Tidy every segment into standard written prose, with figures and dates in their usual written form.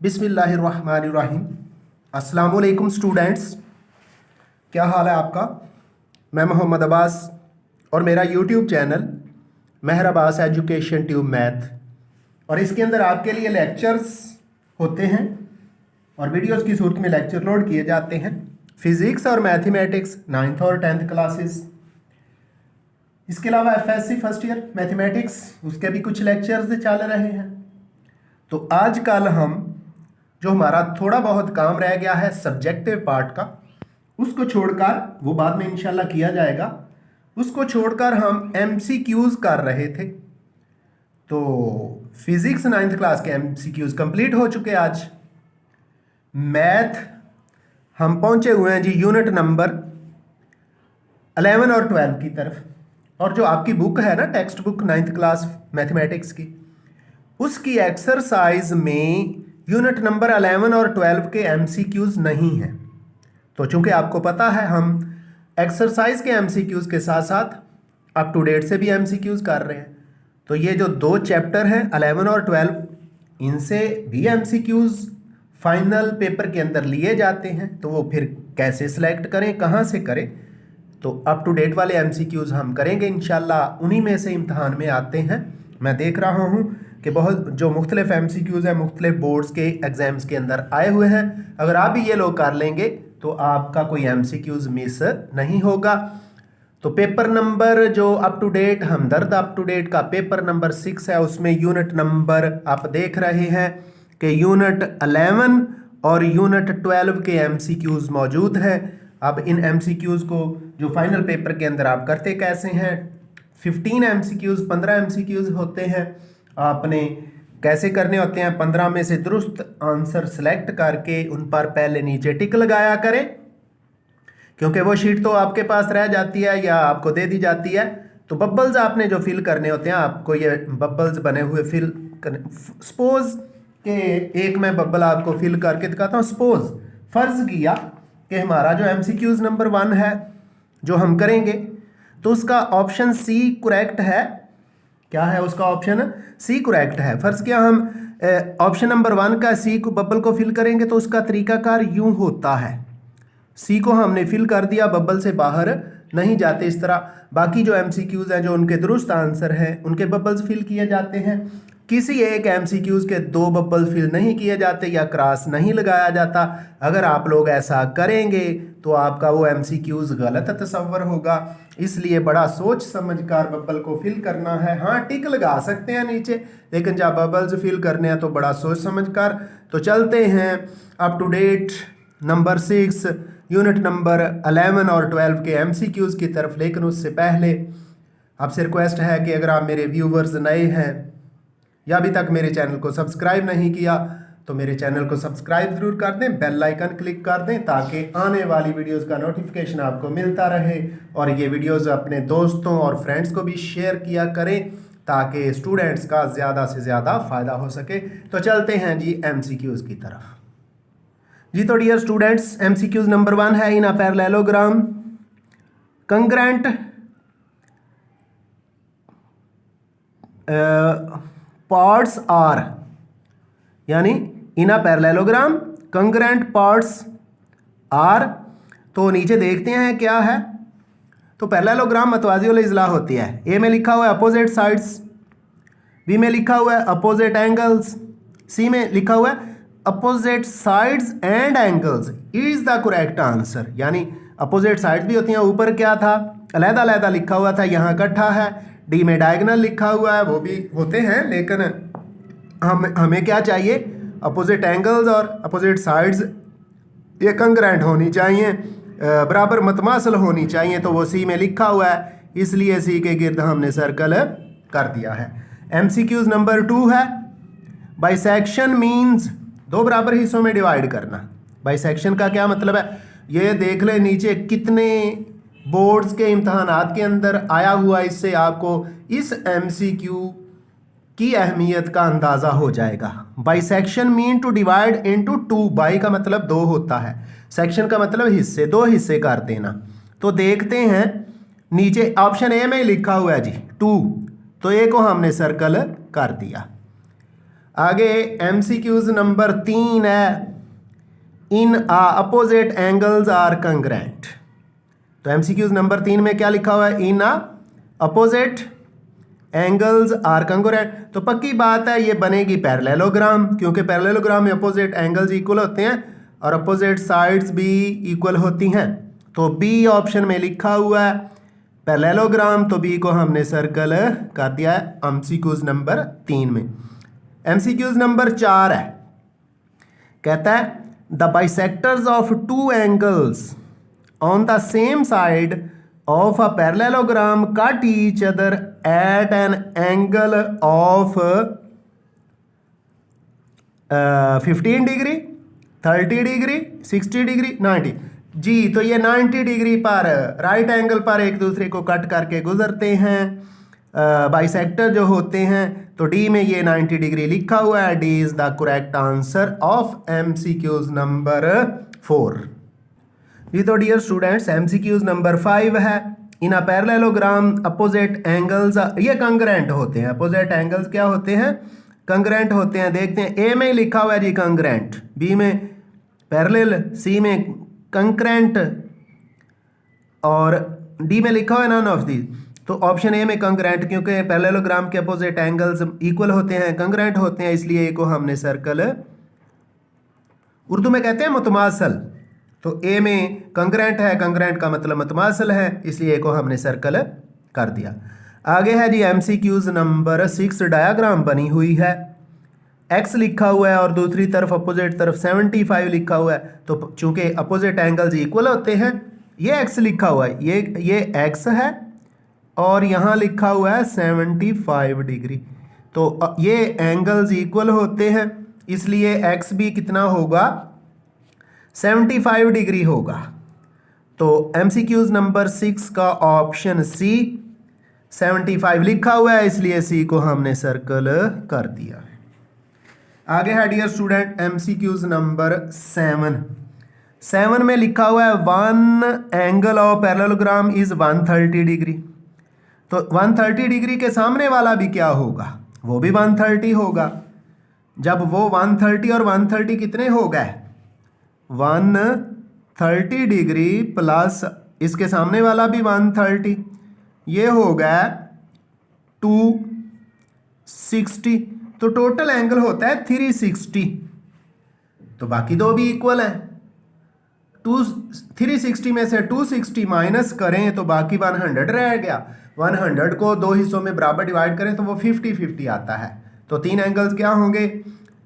बिस्मिल्लाहिर्रहमानिर्रहीम। अस्सलाम वालेकुम स्टूडेंट्स, क्या हाल है आपका। मैं मोहम्मद अब्बास और मेरा यूट्यूब चैनल मेहर अब्बास एजुकेशन ट्यूब मैथ, और इसके अंदर आपके लिए लेक्चर्स होते हैं और वीडियोस की सूरत में लेक्चर लोड किए जाते हैं। फिज़िक्स और मैथमेटिक्स 9th और 10th क्लासेस, इसके अलावा एफएससी फर्स्ट ईयर मैथमेटिक्स उसके भी कुछ लेक्चर्स चल रहे हैं। तो आज कल हम जो हमारा थोड़ा बहुत काम रह गया है सब्जेक्टिव पार्ट का, उसको छोड़कर, वो बाद में इंशाल्लाह किया जाएगा, उसको छोड़कर हम एमसीक्यूज कर रहे थे। तो फिजिक्स 9th क्लास के एमसीक्यूज कंप्लीट हो चुके। आज मैथ हम पहुंचे हुए हैं जी यूनिट नंबर 11 और 12 की तरफ। और जो आपकी बुक है ना, text book 9th class mathematics की, उसकी एक्सरसाइज में यूनिट नंबर 11 और 12 के एमसीक्यूज नहीं हैं। तो चूंकि आपको पता है हम एक्सरसाइज के एमसीक्यूज के साथ साथ अप टू डेट से भी एमसीक्यूज कर रहे हैं। तो ये जो दो चैप्टर हैं 11 और 12, इनसे भी एमसीक्यूज फाइनल पेपर के अंदर लिए जाते हैं। तो वो फिर कैसे सिलेक्ट करें, कहाँ से करें, तो अप टू डेट वाले एमसीक्यूज हम करेंगे इंशाल्लाह। उन्हीं में से इम्तहान में आते हैं। मैं देख रहा हूँ कि बहुत जो मुख्तलिफ एमसीक्यूज हैं मुख्तलिफ बोर्ड्स के एग्जाम्स के अंदर आए हुए हैं। अगर आप भी ये लोग कर लेंगे तो आपका कोई एमसीक्यूज मिस नहीं होगा। तो पेपर नंबर जो up to date, Hamdard up to date का पेपर नंबर 6 है, उसमें यूनिट नंबर आप देख रहे हैं कि यूनिट 11 और यूनिट 12 के एमसीक्यूज मौजूद हैं। अब इन एमसीक्यूज को जो फाइनल पेपर के अंदर आप करते कैसे हैं, 15 एमसीक्यूज 15 एमसीक्यूज होते हैं। आपने कैसे करने होते हैं, 15 में से दुरुस्त आंसर सेलेक्ट करके उन पर पहले नीचे टिक लगाया करें, क्योंकि वो शीट तो आपके पास रह जाती है या आपको दे दी जाती है। तो बबल्स आपने जो फिल करने होते हैं, आपको ये बबल्स बने हुए फिल करने। सपोज के एक मैं बबल आपको फिल करके दिखाता हूँ। सपोज फर्ज किया कि हमारा जो एमसीक्यूज नंबर 1 है जो हम करेंगे, तो उसका ऑप्शन सी करेक्ट है। क्या है उसका ऑप्शन? सी करेक्ट है। फर्ज किया हम ऑप्शन नंबर 1 का सी को बबल को फिल करेंगे, तो उसका तरीकाकार यूं होता है, सी को हमने फिल कर दिया, बबल से बाहर नहीं जाते। इस तरह बाकी जो एमसीक्यूज हैं जो उनके दुरुस्त आंसर हैं उनके बबल्स फिल किए जाते हैं। किसी एक एमसीक्यूज के 2 बबल फिल नहीं किए जाते या क्रॉस नहीं लगाया जाता। अगर आप लोग ऐसा करेंगे तो आपका वो एमसीक्यूज गलत तस्वर होगा। इसलिए बड़ा सोच समझकर बबल को फिल करना है। हाँ, टिक लगा सकते हैं नीचे, लेकिन जब बबल्स फिल करने हैं तो बड़ा सोच समझकर। तो चलते हैं up to date number 6 unit number 11 और 12 के एमसीक्यूज की तरफ। लेकिन उससे पहले आपसे रिक्वेस्ट है कि अगर आप मेरे व्यूवर्स नए हैं या अभी तक मेरे चैनल को सब्सक्राइब नहीं किया तो मेरे चैनल को सब्सक्राइब जरूर कर दें, बेल आइकन क्लिक कर दें, ताकि आने वाली वीडियोस का नोटिफिकेशन आपको मिलता रहे। और ये वीडियोस अपने दोस्तों और फ्रेंड्स को भी शेयर किया करें ताकि स्टूडेंट्स का ज़्यादा से ज़्यादा फ़ायदा हो सके। तो चलते हैं जी एमसीक्यूज़ की तरफ। जी तो डियर स्टूडेंट्स, एमसीक्यूज़ नंबर 1 है, in a parallelogram congruent parts are, यानी in a parallelogram congruent parts are. तो नीचे देखते हैं क्या है। तो पैरेललोग्राम मतवाज़ी इजला होती है। ए में लिखा हुआ है अपोजिट साइड्स, बी में लिखा हुआ है अपोजिट एंगल्स, सी में लिखा हुआ है opposite sides and angles is the correct answer. यानी अपोजिट साइड्स भी होती हैं। ऊपर क्या था, अलग-अलग लिखा हुआ था, यहाँ इकट्ठा है। डी में डायगोनल लिखा हुआ है, वो भी होते हैं, लेकिन हमें क्या चाहिए, अपोजिट एंगल्स और अपोजिट साइड्स ये कंग्रेंट होनी चाहिए, बराबर मतमासल होनी चाहिए। तो वो सी में लिखा हुआ है, इसलिए सी के गिर्द हमने सर्कल कर दिया है। एमसीक्यूज नंबर 2 है, बाइसेक्शन मीन्स 2 बराबर हिस्सों में डिवाइड करना। बाइसेक्शन का क्या मतलब है, ये देख ले नीचे कितने बोर्ड्स के इम्तहानात के अंदर आया हुआ, इससे आपको इस एमसीक्यू की अहमियत का अंदाज़ा हो जाएगा। Bisection mean to divide into 2। Bi का मतलब 2 होता है, सेक्शन का मतलब हिस्से, 2 हिस्से कर देना। तो देखते हैं नीचे ऑप्शन ए में लिखा हुआ है जी 2, तो ए को हमने सर्कल कर दिया। आगे MCQs नंबर 3 है, in opposite angles are congruent. तो MCQs नंबर 3 में क्या लिखा हुआ है, in opposite angles are congruent. तो पक्की बात है ये बनेगी पैरेललोग्राम, क्योंकि पैरेललोग्राम में अपोजिट एंगल्स इक्वल होते हैं और अपोजिट साइड्स भी इक्वल होती हैं। तो बी ऑप्शन में लिखा हुआ है पैरेललोग्राम, तो बी को हमने सर्कल कर दिया है MCQs नंबर 3 में। MCQs नंबर 4 है, कहता है the bisectors of two angles on the same side of a parallelogram cut each other at an angle of 15 degree, 30 degree, 60 degree, 90। जी तो ये 90 डिग्री पर राइट एंगल पर एक दूसरे को कट करके गुजरते हैं बाइसेक्टर जो होते हैं। तो डी में ये 90 डिग्री लिखा हुआ है। D is the correct answer of MCQs number 4। जी तो डियर स्टूडेंट्स MCQs नंबर 5 है, in a parallelogram opposite angles, ये कंग्रेंट होते हैं। अपोजिट एंगल्स क्या होते हैं, कंग्रेंट होते हैं। देखते हैं, ए में लिखा हुआ है जी कंग्रेंट, बी में पैरेलल, सी में कंकरेंट और डी में लिखा हुआ है नन ऑफ दीज। तो ऑप्शन ए में कंग्रेंट, क्योंकि पैरेललोग्राम के अपोजिट एंगल्स इक्वल होते हैं, कंग्रेंट होते हैं, इसलिए ए को हमने सर्कल, उर्दू में कहते हैं मुतमासल। तो ए में कंग्रेंट है, कंग्रेंट का मतलब मुतमासल है, इसलिए ए को हमने सर्कल कर दिया। आगे है जी MCQs नंबर 6, डायग्राम बनी हुई है, x लिखा हुआ है और दूसरी तरफ अपोजिट तरफ 75 लिखा हुआ है। तो चूंकि अपोजिट एंगल्स इक्वल होते हैं, ये x लिखा हुआ है, ये x है और यहाँ लिखा हुआ है 75 डिग्री। तो ये एंगल्स इक्वल होते हैं, इसलिए x भी कितना होगा, 75 डिग्री होगा। तो MCQs नंबर 6 का ऑप्शन सी 75 लिखा हुआ है, इसलिए सी को हमने सर्कल कर दिया। आगे है डियर स्टूडेंट MCQs नंबर 7 में लिखा हुआ है one angle of parallelogram is 130 degree. तो 130 डिग्री के सामने वाला भी क्या होगा, वो भी 130 होगा। जब वो 130 और 130 कितने हो गए, 130 डिग्री प्लस इसके सामने वाला भी 130, ये हो गया 260। तो टोटल एंगल होता है 360। तो बाकी दो भी इक्वल हैं। 360 में से 260 माइनस करें तो बाकी 100 रह गया। 100 को दो हिस्सों में बराबर डिवाइड करें तो वो 50-50 आता है। तो तीन एंगल्स क्या होंगे,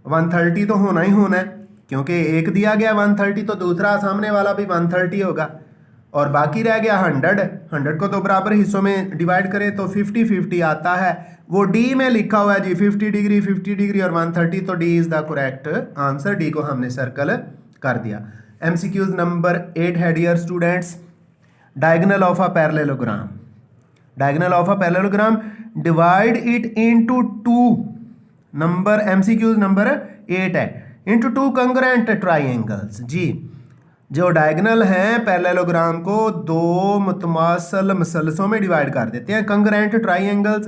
130 तो होना ही होना है, क्योंकि एक दिया गया 130, तो दूसरा सामने वाला भी 130 होगा। और बाकी रह गया 100 को दो बराबर हिस्सों में डिवाइड करें तो 50-50 आता है। वो डी में लिखा हुआ है जी 50 डिग्री और 130, तो D is the correct answer. D को हमने सर्कल कर दिया। MCQs नंबर 8 है dear students, diagonal of a parallelogram. Diagonal of a parallelogram, divide it into two, number MCQs number 8 है, इनटू टू कंग्रेंट ट्राइंगल्स। जी जो डायगोनल हैं parallelogram को दो मुतमासल मसलसों में डिवाइड कर देते हैं, कंग्रेंट ट्राइंगल्स।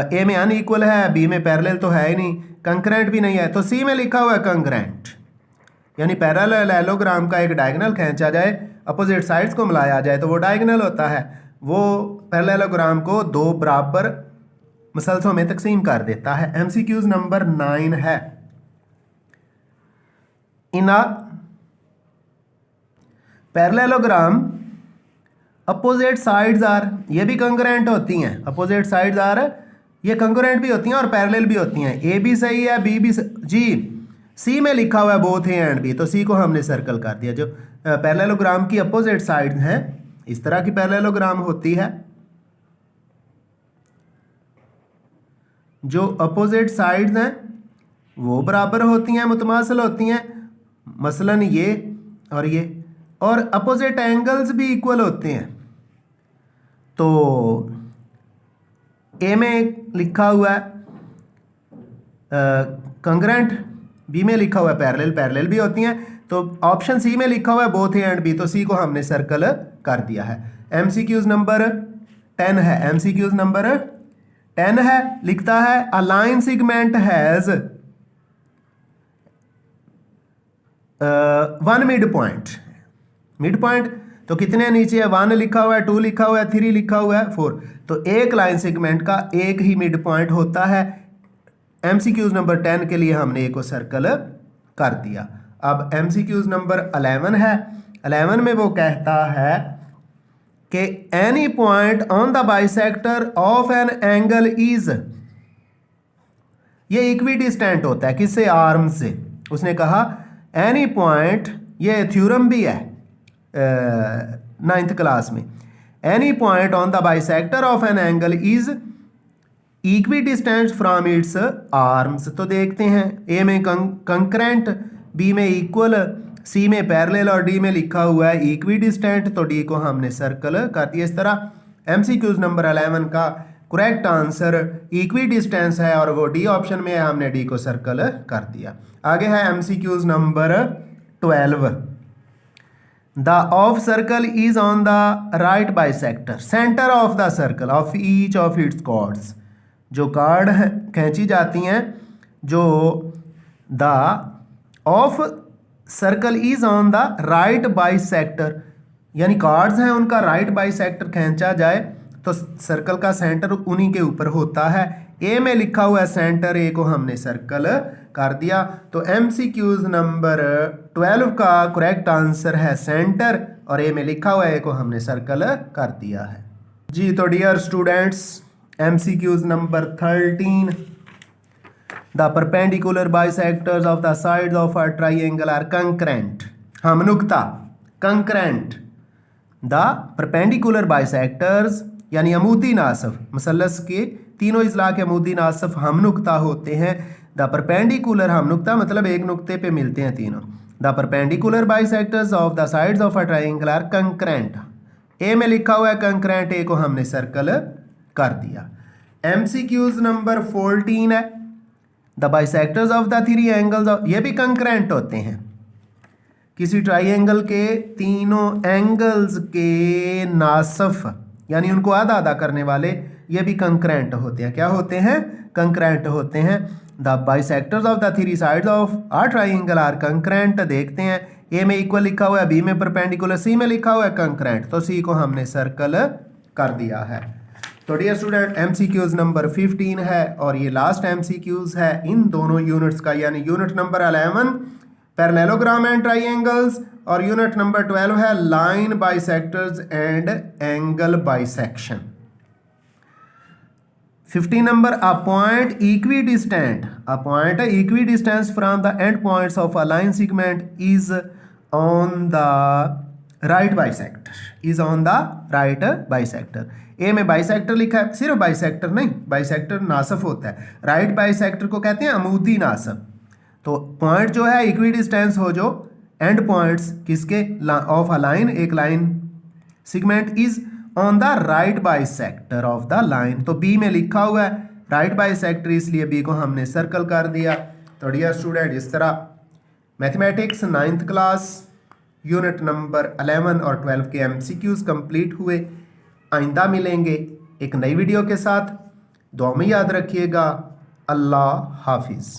ए में अनइक्वल है, बी में पैरेलल तो है ही नहीं, कंकरेंट भी नहीं है, तो सी में लिखा हुआ है कंकरेंट। यानी पैरेललोग्राम का एक डायगोनल खींचा जाए, अपोजिट साइड्स को मिलाया जाए तो वो डायगोनल होता है। वो पैरेललोग्राम को दो बराबर मसलसों में तकसीम कर देता है। MCQs नंबर 9 है, in a parallelogram opposite sides are, ये भी कंकरेंट होती हैं, अपोजिट साइड्स आर ये कंकरेंट भी होती हैं और पैरेलल भी होती हैं। ए भी सही है, बी भी जी सी में लिखा हुआ है बोथ ए एंड बी, तो सी को हमने सर्कल कर दिया। जो पैरेललोग्राम की अपोजिट साइड्स हैं, इस तरह की पैरेललोग्राम होती है, जो अपोजिट साइड्स हैं वो बराबर होती हैं, मुतमासिल होती हैं, मसलन ये और ये, और अपोजिट एंगल्स भी इक्वल होते हैं। तो ए में लिखा हुआ है कंग्रेंट, बी में लिखा हुआ है पैरेलल, पैरेलल भी होती हैं। तो ऑप्शन सी में लिखा हुआ है बोथ ए एंड बी, तो सी को हमने सर्कल कर दिया है। MCQs नंबर 10 है, MCQs नंबर 10 है, लिखता है अ line segment has 1 mid point. Mid point तो कितने नीचे है, 1 लिखा हुआ है, 2 लिखा हुआ है, 3 लिखा हुआ है, 4। तो एक लाइन सेगमेंट का एक ही मिड पॉइंट होता है। एमसीक्यूज नंबर 10 के लिए हमने एक को सर्कल कर दिया। अब एमसीक्यूज नंबर 11 है। 11 में वो कहता है कि any point on the bisector of an angle is, ये इक्विडिस्टेंट होता है किससे, आर्म से। उसने कहा एनी पॉइंट, ये थ्योरम भी है 9th क्लास में, any point on the bisector of an angle is equidistant from its arms. तो देखते हैं, ए में कंकरेंट, बी में इक्वल, सी में पैरेलल और डी में लिखा हुआ है इक्विडिस्टेंट। तो डी को हमने सर्कल कर दिया। इस तरह एमसीक्यूज नंबर 11 का करेक्ट आंसर इक्विडिस्टेंस है और वो डी ऑप्शन में है, हमने डी को सर्कल कर दिया। आगे है MCQs number 12। The of circle is on the right bisector, centre of the circle of each of its chords. जो कार्ड खींची जाती हैं, जो the of circle is on the right bisector, यानी कार्ड्स हैं उनका राइट बाइसेक्टर खींचा जाए तो सर्कल का सेंटर उन्हीं के ऊपर होता है। ए में लिखा हुआ है सेंटर, ए को हमने सर्कल कर दिया। तो एमसीक्यूज नंबर 12 का करेक्ट आंसर है सेंटर और ए में लिखा हुआ है, ए को हमने सर्कल कर दिया है जी। तो dear students, MCQs number 13, the perpendicular bisectors of the sides of a triangle are concurrent. हम नुक्ता कंकरेंट, द परपेंडिकुलर बाइसेक्टर्स यानी अमूदी नासफ, मसलस के तीनों इजला के अमूदी नासफ हम नुक्ता होते हैं। द परपेंडिकुलर हम नुक्ता मतलब एक नुक्ते पे मिलते हैं तीनों। The perpendicular bisectors of the sides of a triangle are concurrent. A में लिखा हुआ है कंकरेंट, ए को हमने सर्कल कर दिया। एमसीक्यूज नंबर 14 है, the bisectors of the three angles, ये भी कंकरेंट होते हैं। किसी ट्राइंगल के तीनों एंगल्स के नासफ यानी उनको आधा आधा करने वाले, ये भी कंकरेंट होते हैं। क्या होते हैं? कंकरेंट होते हैं। The bisectors of the three sides of a triangle are concurrent. देखते हैं, ए में इक्वल लिखा हुआ है, बी में परपेंडिकुलर, सी में लिखा हुआ है कंकरेंट, तो सी को हमने सर्कल कर दिया है। तो डियर स्टूडेंट, एमसीक्यूज नंबर 15 है और ये लास्ट एमसीक्यूज है इन दोनों यूनिट्स का, यानी unit number 11 parallelogram and triangles और यूनिट नंबर 12 है line bisectors and angle bisection. 15 number, a point equidistant, a point equidistance from the end points of a line segment is on the right bisector, is on the right bisector. A में bisector लिखा है, सिर्फ bisector नहीं, bisector नासफ होता है। Right bisector को कहते हैं अमूदी नासफ। तो पॉइंट जो है इक्विडिस्टेंस हो, जो एंड पॉइंट्स किसके ऑफ अ लाइन, एक line segment is on the right bisector of the line. तो बी में लिखा हुआ है राइट बाइसेक्टर, इसलिए बी को हमने सर्कल कर दिया। तो डियर स्टूडेंट, इस तरह mathematics 9th class unit number 11 और 12 के एमसीक्यूज कंप्लीट हुए। आइंदा मिलेंगे एक नई वीडियो के साथ। दुआ में याद रखिएगा। अल्लाह हाफिज़।